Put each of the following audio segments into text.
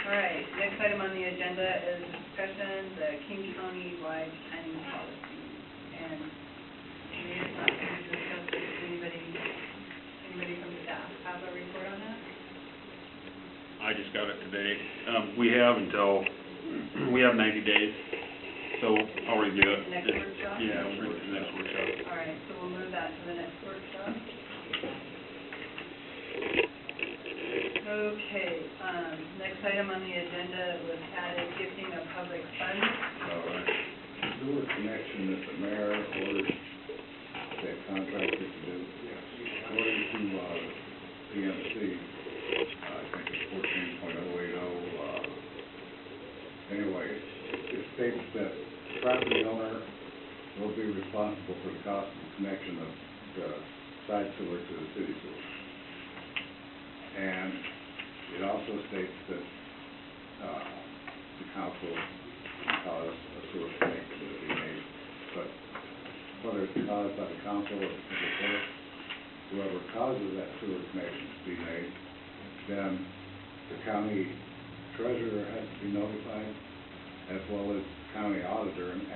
All right, next item on the agenda is discussion, the King County-wide planning policy. And we're not going to discuss it. Anybody from staff have a report on that? I just got it today. We have 90 days, so I'll review it. Next workshop? Yeah, we'll bring it to the next workshop. All right, so we'll move that to the next workshop. Okay, next item on the agenda was added gifting of public funds. All right. Sewer connection that the mayor ordered that contractor to do. According to PMC, I think it's 14.080. Anyway, it states that the property owner will be responsible for the cost of the connection of the side sewer to the city sewer. And it also states that the council can cause a sewer connection to be made. But whether it's caused by the council or the civil court, whoever causes that sewer connection to be made, then the county treasurer has to be notified, as well as county auditor, and a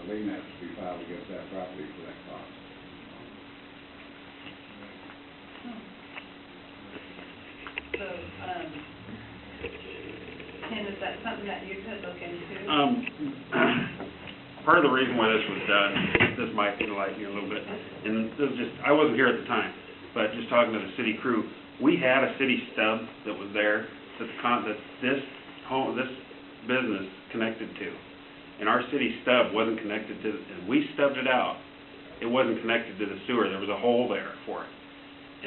lien has to be filed against that property for that cost. So, Ken, is that something that you could look into? Part of the reason why this was done, this might enlighten you a little bit, and this was I wasn't here at the time, but just talking to the city crew, we had a city stub that was there that this business connected to, and our city stub wasn't connected to, and we stubbed it out. It wasn't connected to the sewer. There was a hole there for it,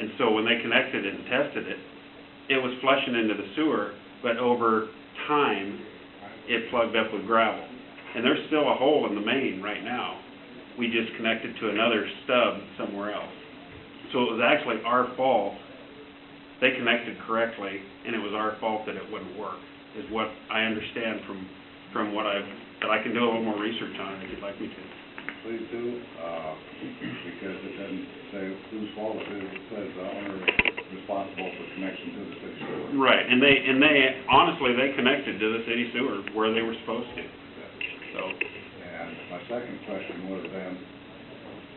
and so when they connected it and tested it, it was flushing into the sewer, but over time, it plugged up with gravel. And there's still a hole in the main right now. We just connected to another stub somewhere else. So it was actually our fault. They connected correctly, and it was our fault that it wouldn't work, is what I understand from what but I can do a little more research on it if you'd like me to. Please do, because it doesn't say whose fault it is. It says the owner is responsible for connection to the city sewer. Right, and they honestly, they connected to the city sewer where they were supposed to. So. And my second question was then,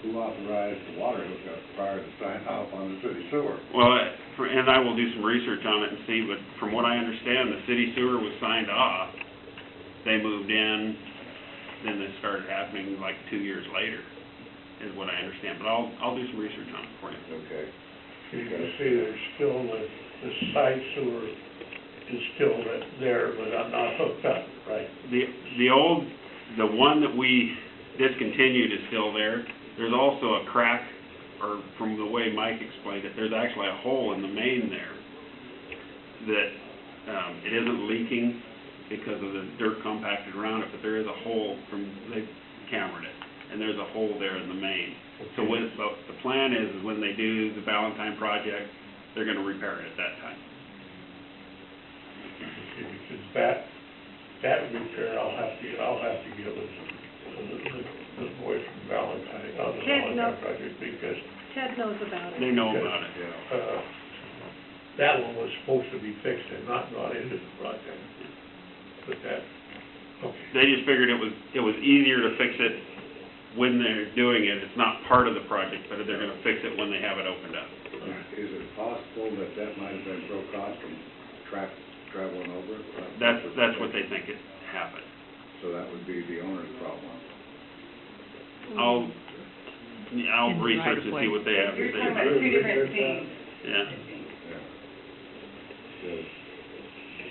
who authorized the water hookup prior to sign off on the city sewer? Well, and I will do some research on it and see, but from what I understand, the city sewer was signed off. They moved in, then this started happening like 2 years later, is what I understand. But I'll do some research on it for you. Okay. You can see there's still the side sewer is still there, but I'm not hooked up, right? The one that we discontinued is still there. There's also a crack, or from the way Mike explained it, there's actually a hole in the main there that it isn't leaking because of the dirt compacted around it, but there is a hole they cambered it, and there's a hole there in the main. So the plan is when they do the Valentine project, they're going to repair it at that time. Because that repair, I'll have to get with the boys from Valentine on the Valentine project, because Ted knows about it. They know about it. That one was supposed to be fixed and not brought into the project. But that, okay. They just figured it was easier to fix it when they're doing it. It's not part of the project, but they're going to fix it when they have it opened up. Is it possible that might have been broke off from traffic traveling over it? That's what they think it happened. So that would be the owner's problem. I'll research to see what they have to You're say. talking about two different things. Yeah.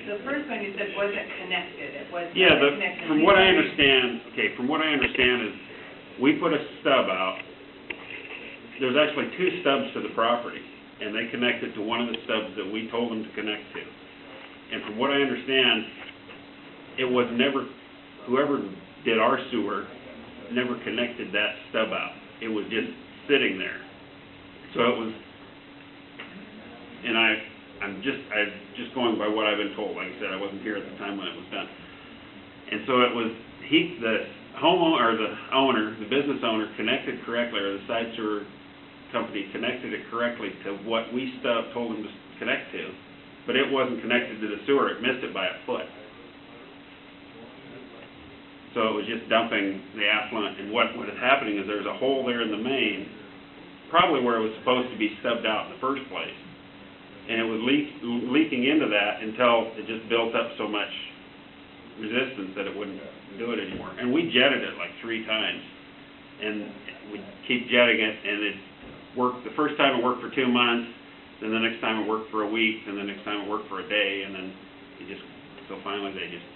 The first one you said wasn't connected. It was Yeah, not a connection. from what I understand is we put a stub out. There's actually 2 stubs to the property, and they connected to one of the stubs that we told them to connect to. And from what I understand, it was never, whoever did our sewer never connected that stub out. It was just sitting there. So it was, and I'm just going by what I've been told. Like I said, I wasn't here at the time when it was done. And so it was, the homeowner, or the owner, the business owner connected correctly, or the side sewer company connected it correctly to what we told them to connect to, but it wasn't connected to the sewer, it missed it by a foot. So it was just dumping the affluent, and what is happening is there's a hole there in the main, probably where it was supposed to be stubbed out in the first place. And it was leaking into that until it just built up so much resistance that it wouldn't do it anymore. And we jetted it like 3 times, and we'd keep jetting it, and it worked. The first time it worked for 2 months, then the next time it worked for a week, and the next time it worked for a day, and then it just, so finally they just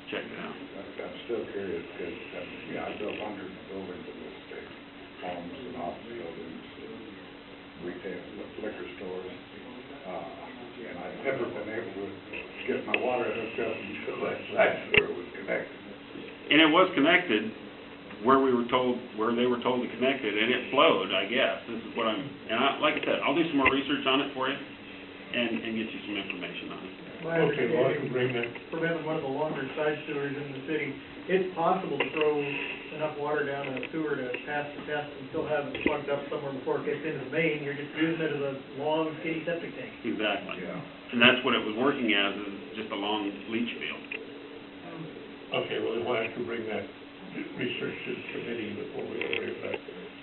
checked it out. I'm still curious, because, I built hundreds of buildings in this state, homes and office buildings, retail, liquor stores, and I've never been able to get my water hooked up until that sewer was connected. And it was connected where they were told to connect it, and it flowed, I guess. This is what like I said, I'll do some more research on it for you, and get you some information on it. My Okay, well, I can understanding, bring that, preventing one of the longer side sewers in the city, it's possible to throw enough water down a sewer to pass the test and still have it plugged up somewhere before it gets into the main. You're just using it as a long skinny septic tank. Exactly. Yeah. And that's what it was working as, is just a long leach field. okay, well, then why don't you bring that research to the committee before we worry about it?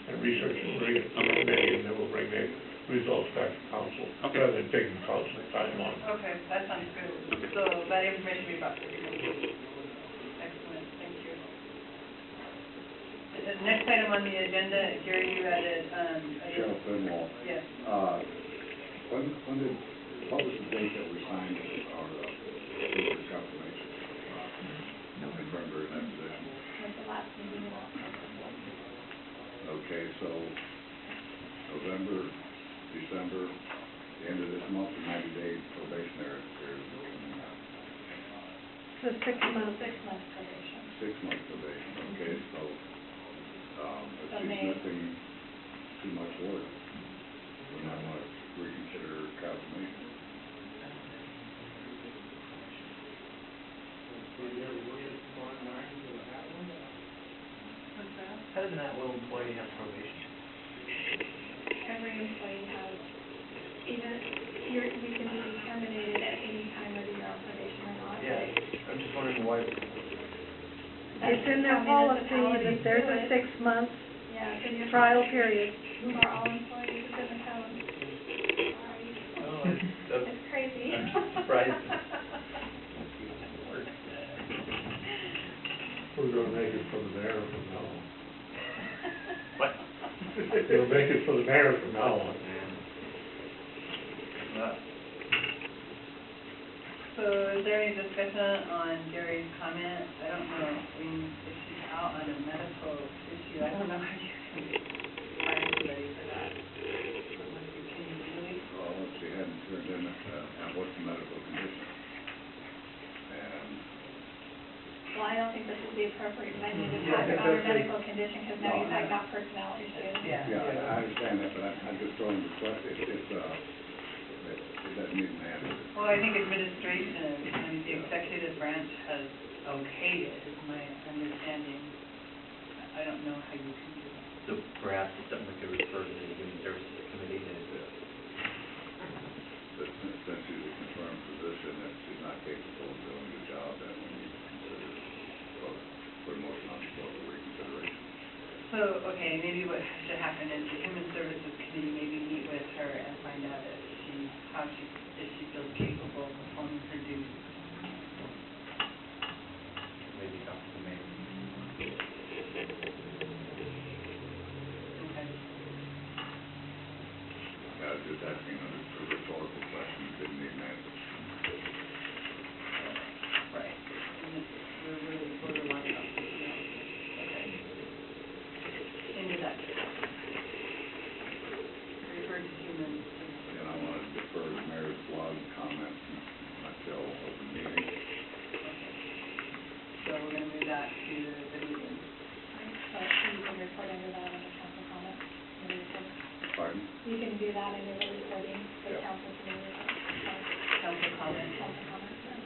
And research and bring it to the committee, and then we'll bring the results back to council, Okay. rather than taking council's time on it. Okay, that sounds good. So that information we brought to the committee. Excellent, thank you. The next item on the agenda, Gary, you added, Cheryl Finwall, yes. what was the date that we signed our sewer confirmation? Confirmed we're in that position. Like the last meeting in October. Okay, so November, December, the end of this month, the 90-day probationary period is coming up. So 6 months. 6 months probation. 6 month probation, okay, so, if So she's May. missing too much work, we might want to reconsider her confirmation. What's that? How does an at-will employee have probation? Every employee has, even, you can be terminated at any time whether you're on probation or not. Yeah, I'm just wondering why, It's in their policy that there's a 6-month Yeah, so your trial period. For all employees in the town. Sorry. oh, that's, It's crazy. I'm surprised. We're gonna make it for the mayor from now on. What? We'll make it for the mayor from now on. So is there any discussion on Gary's comment? I don't know, I mean, if she's out on a medical issue, I don't know how you can find somebody for that. Can you really? Well, she hadn't turned in, and what's the medical condition? And, Well, I don't think this is the appropriate venue to Yeah, talk I think about her that's medical condition, because now you're talking about personnel issues. Yeah. I understand that, but I'm just throwing the question, it doesn't even answer. Well, I think administration, I mean, the executive branch has okayed it, is my understanding. I don't know how you can do that. So perhaps it's something we could refer to the Human Services Committee to, But since she's a confirmed physician, and she's not capable of doing the job, then we need to consider, well, put a motion on the floor for reconsideration. So, okay, maybe what should happen is the Human Services Committee maybe meet with her and find out if she feels capable of performing her duties. maybe talk to the mayor. Okay. I was just asking a rhetorical question, didn't need an answer. Right. We're really borderline about this now. Okay. Into that. Refer to human. And I want to defer the mayor's blog comments until open meeting. So we're gonna move that to the meeting. So you can report under that under council comment. in the report. Pardon? You can do that under the reporting, the Yeah. council committee report. Council comment. Council comment, yeah.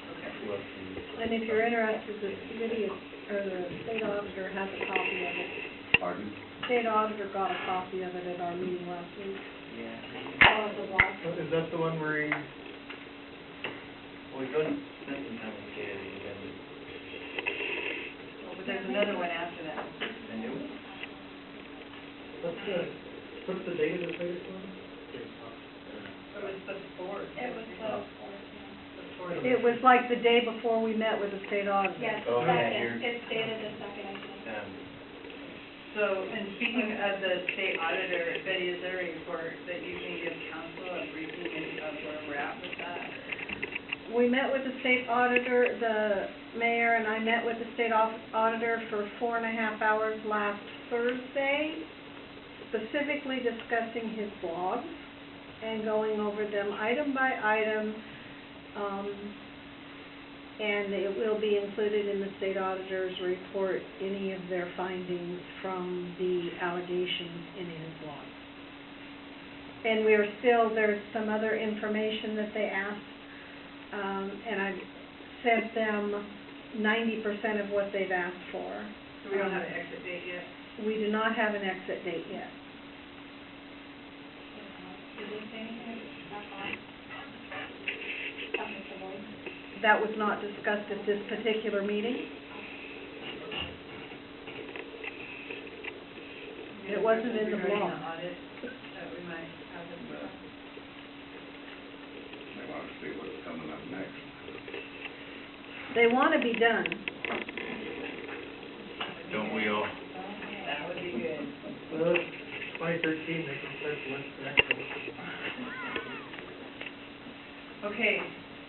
Okay. Who else can you- And if you're interested, the city or the state auditor has a copy of it. Pardon? State auditor got a copy of it at our meeting last week. Yeah. all of the blocks. Is that the one where he, Well, we've done, spent some time with Katie, and then But there's another one after that. a new one? what's the date of this latest one? It was the fourth. It was the fourth, yeah. The fourth. It was like the day before we met with the state auditor. Yes, Oh, yeah, second, you're- it's dated the second, I think. So, and speaking of the state auditor, Betty, is there a report that you can give council, a briefing of where we're at with that? We met with the state auditor, the mayor and I met with the state auditor for 4.5 hours last Thursday, specifically discussing his blogs and going over them item by item. And it will be included in the state auditor's report, any of their findings from the allegations in his blog. And we are still, there's some other information that they asked, and I've sent them 90% of what they've asked for. So we don't have an exit date yet? We do not have an exit date yet. Did they say anything back on? Something to voice? That was not discussed at this particular meeting. It wasn't in the Regarding blog. the audit that we might have as well. They want to see what's coming up next. They want to be done. Don't we all? That would be good. Well, it's 2013, they can start to look for next one. Okay,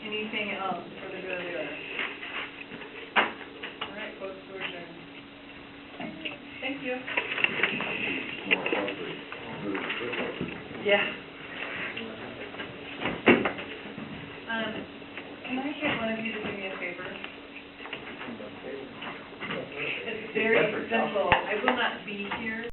anything else for the good of the order? All right, folks, we're adjourned. Thank you. More appropriate. Yeah. Can I get one of you to do me a favor? It's very simple. I will not be here.